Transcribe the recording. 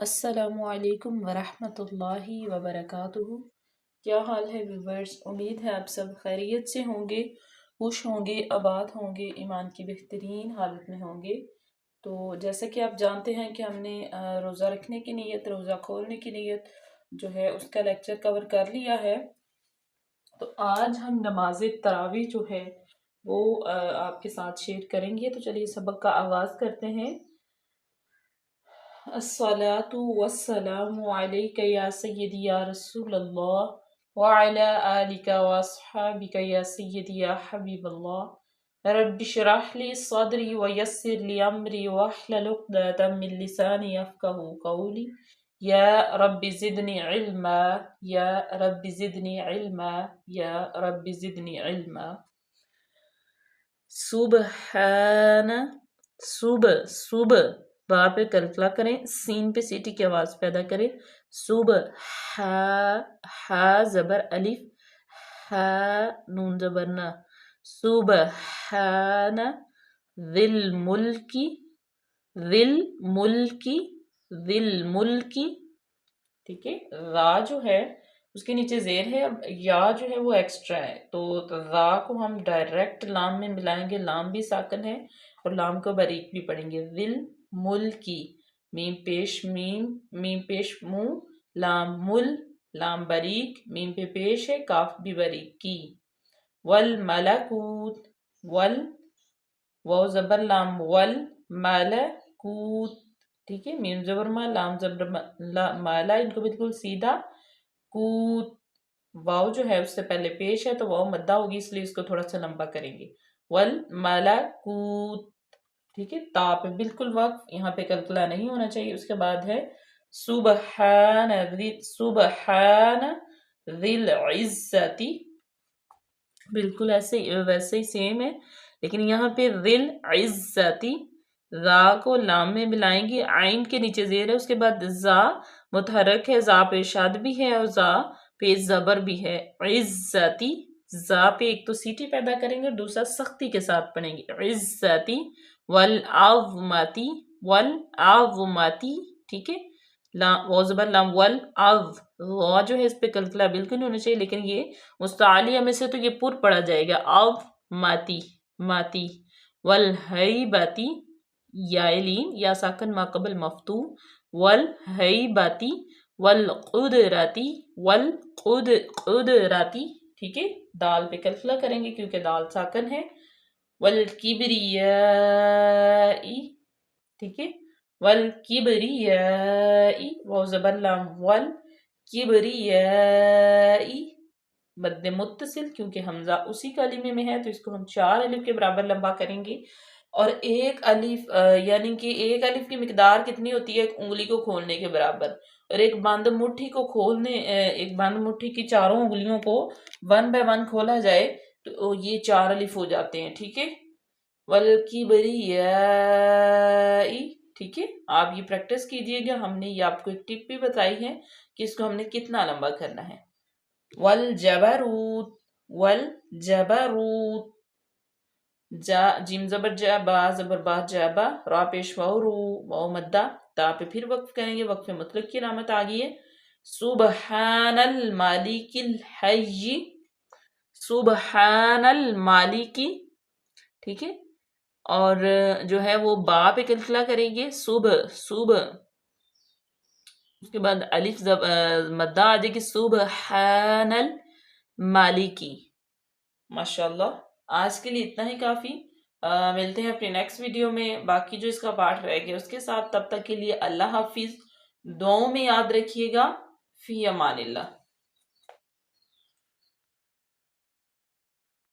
السلام علیکم ورحمۃ اللہ وبرکاتہ۔ کیا حال ہے ویورز؟ امید ہے آپ سب خیریت سے ہوں گے، خوش ہوں گے، آباد ہوں گے، ایمان کی بہترین حالت میں ہوں گے۔ تو جیسا کہ آپ جانتے ہیں کہ ہم نے روزہ رکھنے کی نیت، روزہ کھولنے کی نیت جو ہے اس کا لیکچر کور کر لیا ہے۔ تو آج ہم نماز تراویح جو ہے وہ آپ کے ساتھ شیئر کریں گے۔ تو چلیے سبق کا آغاز کرتے ہیں۔ الصلاة والسلام عليك يا سيدي يا رسول الله وعلى آلك وأصحابك يا سيدي يا حبيب الله رب اشرح لي صدري ويسر لي أمري واحلل عقدة من لساني يفقهوا قولي يا رب زدني علما يا رب زدني علما يا رب زدني علما۔ سبحان، صبح با پہ کلکلا کریں، سین پہ سیٹی کی آواز پیدا کریں۔ صبح، ہا زبر الف، ہا نون زبر نا، سبحان ذی الملک، ذی الملک، ذی الملک، ٹھیک ہے۔ را جو ہے اس کے نیچے زیر ہے اور یا جو ہے وہ ایکسٹرا ہے، تو را کو ہم ڈائریکٹ لام میں ملائیں گے، لام بھی ساکن ہے اور لام کو باریک بھی پڑھیں گے۔ ذی الملکی، میم پیش میم، میم پیش مو، لام مل، لام باریک، میم پہ پیش ہے، کاف بھی باریک کی۔ والملکوت، ول واو زبر لام ول، ملکوت، ٹھیک ہے۔ میم زبر ما، لام زبر مالا، ان کو بالکل سیدھا، کوت، واو جو ہے اس سے پہلے پیش ہے تو واو مدہ ہوگی، اس لیے اس کو تھوڑا سا لمبا کریں گے۔ والملکوت، ٹھیک ہے۔ تا پہ بالکل وقف، یہاں پہ کلکلا نہیں ہونا چاہیے۔ اس کے بعد ہے سبحان ذی العزت، بالکل ویسے ہی سیم ہے، لیکن یہاں پہ ذی العزت، را کو لام میں ملائیں گے، عین کے نیچے زیر ہے، اس کے بعد زا متحرک ہے، زا پہ شاد بھی ہے اور زا پہ زبر بھی ہے۔ عزتی، زا پہ ایک تو سیٹی پیدا کریں گے، دوسرا سختی کے ساتھ پڑھیں گے، عزتی۔ والعظمتی، والعظمتی، ٹھیک ہے۔ واو زبر لام، وا جو ہے اس پہ کلکلا بالکل نہیں ہونا چاہیے، لیکن یہ مستعلیہ میں سے تو یہ پر پڑا جائے گا، ماتی ماتی۔ والہیبتی، یا لین یا ساکن ما قبل مفتوح، والہیبتی، والقدرتی، والقدرتی، ٹھیک ہے۔ دال پہ کلکلا کریں گے کیونکہ دال ساکن ہے۔ والکبریائی، ٹھیک ہے۔ والکبریائی، واو زبر لام ول، کبریائی، مد متصل، کیونکہ حمزہ اسی کلمے میں ہے تو اس کو ہم 4 الف کے برابر لمبا کریں گے۔ اور ایک الف یعنی کہ ایک الف کی مقدار کتنی ہوتی ہے؟ ایک انگلی کو کھولنے کے برابر، اور ایک بند مٹھی کو کھولنے، ایک بند مٹھی کی چاروں انگلیوں کو 1 by 1 کھولا جائے تو یہ 4 الف ہو جاتے ہیں، ٹھیک ہے۔ والکبریائی، ٹھیک ہے۔ آپ یہ پریکٹس کیجئے گا، ہم نے یہ آپ کو ایک ٹپ بھی بتائی ہے کہ اس کو ہم نے کتنا لمبا کرنا ہے۔ والجبروت، والجبروت، جیم زبر جا، با زبر با، جابا، را پیش واو رو، واو مدہ، تا پہ پھر وقف کریں گے، وقف مطلق کی علامت آگئی ہے۔ سبحان المالک الحی، سبحان المالک، ٹھیک ہے۔ اور جو ہے وہ با پہ کلکلا کریں گے، صبح، اس کے بعد الف مدہ آ جائے گی، سبحان المالکی۔ ماشاءاللہ، آج کے لیے اتنا ہی کافی، ملتے ہیں اپنے نیکسٹ ویڈیو میں باقی جو اس کا پارٹ رہ گیا اس کے ساتھ۔ تب تک کے لیے اللہ حافظ، دعاؤں میں یاد رکھیے گا۔ فی امان اللہ۔